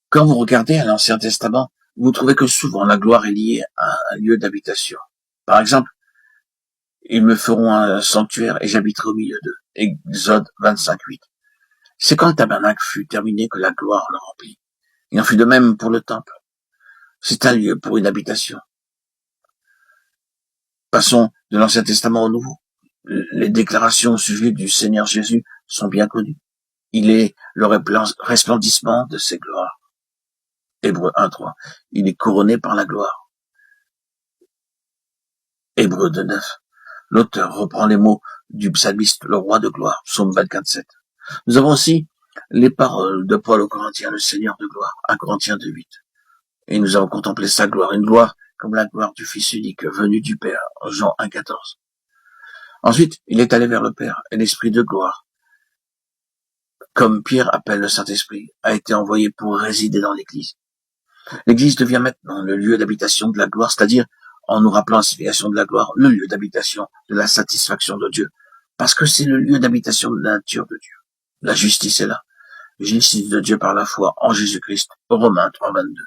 Quand vous regardez à l'Ancien Testament, vous trouvez que souvent la gloire est liée à un lieu d'habitation. Par exemple, ils me feront un sanctuaire et j'habiterai au milieu d'eux. Exode 25:8. C'est quand le tabernacle fut terminé que la gloire le remplit. Il en fut de même pour le temple. C'est un lieu pour une habitation. Passons de l'Ancien Testament au Nouveau. Les déclarations au sujet du Seigneur Jésus sont bien connues. Il est le resplendissement de ses gloires. Hébreux 1:3. Il est couronné par la gloire. Hébreux 2:9. L'auteur reprend les mots du psalmiste, le roi de gloire, psaume 24:7. Nous avons aussi les paroles de Paul aux Corinthiens, le Seigneur de gloire, 1 Corinthiens 2:8. Et nous avons contemplé sa gloire, une gloire comme la gloire du Fils unique, venu du Père, Jean 1:14. Ensuite, il est allé vers le Père, et l'Esprit de gloire, comme Pierre appelle le Saint-Esprit, a été envoyé pour résider dans l'Église. L'Église devient maintenant le lieu d'habitation de la gloire, c'est-à-dire, en nous rappelant la signification de la gloire, le lieu d'habitation de la satisfaction de Dieu, parce que c'est le lieu d'habitation de la nature de Dieu. La justice est là. Justice de Dieu par la foi en Jésus-Christ, Romains 3:22.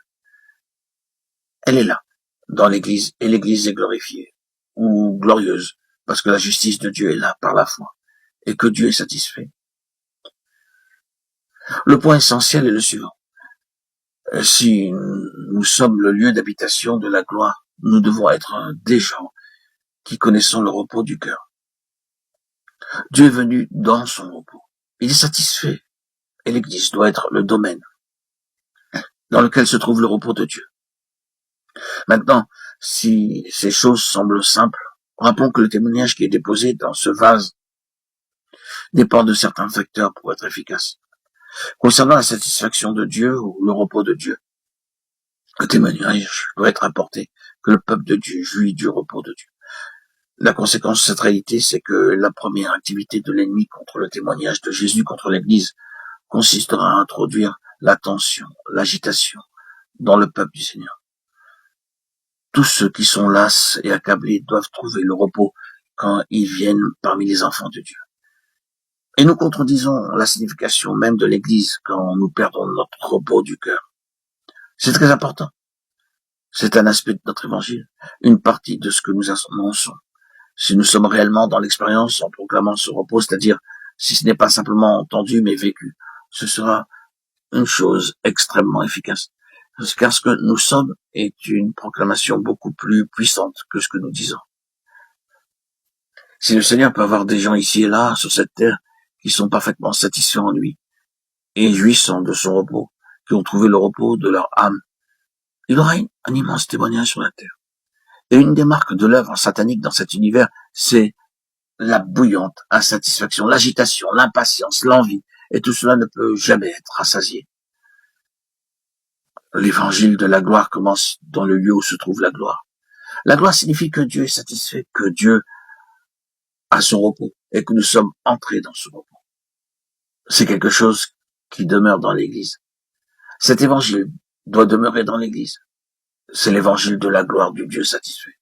Elle est là, dans l'Église, et l'Église est glorifiée, ou glorieuse, parce que la justice de Dieu est là, par la foi, et que Dieu est satisfait. Le point essentiel est le suivant. Si nous sommes le lieu d'habitation de la gloire, nous devons être des gens qui connaissons le repos du cœur. Dieu est venu dans son repos. Il est satisfait, et l'Église doit être le domaine dans lequel se trouve le repos de Dieu. Maintenant, si ces choses semblent simples, rappelons que le témoignage qui est déposé dans ce vase dépend de certains facteurs pour être efficace. Concernant la satisfaction de Dieu ou le repos de Dieu, le témoignage doit être apporté que le peuple de Dieu jouit du repos de Dieu. La conséquence de cette réalité, c'est que la première activité de l'ennemi contre le témoignage de Jésus contre l'Église consistera à introduire la tension, l'agitation dans le peuple du Seigneur. Tous ceux qui sont las et accablés doivent trouver le repos quand ils viennent parmi les enfants de Dieu. Et nous contredisons la signification même de l'Église quand nous perdons notre repos du cœur. C'est très important. C'est un aspect de notre évangile, une partie de ce que nous annonçons. Si nous sommes réellement dans l'expérience en proclamant ce repos, c'est-à-dire si ce n'est pas simplement entendu mais vécu, ce sera une chose extrêmement efficace. Car ce que nous sommes est une proclamation beaucoup plus puissante que ce que nous disons. Si le Seigneur peut avoir des gens ici et là, sur cette terre, qui sont parfaitement satisfaits en lui, et jouissant de son repos, qui ont trouvé le repos de leur âme, il aura un immense témoignage sur la terre. Et une des marques de l'œuvre satanique dans cet univers, c'est la bouillante insatisfaction, l'agitation, l'impatience, l'envie, et tout cela ne peut jamais être rassasié. L'évangile de la gloire commence dans le lieu où se trouve la gloire. La gloire signifie que Dieu est satisfait, que Dieu a son repos, et que nous sommes entrés dans ce repos. C'est quelque chose qui demeure dans l'Église. Cet évangile doit demeurer dans l'Église. C'est l'évangile de la gloire du Dieu satisfait.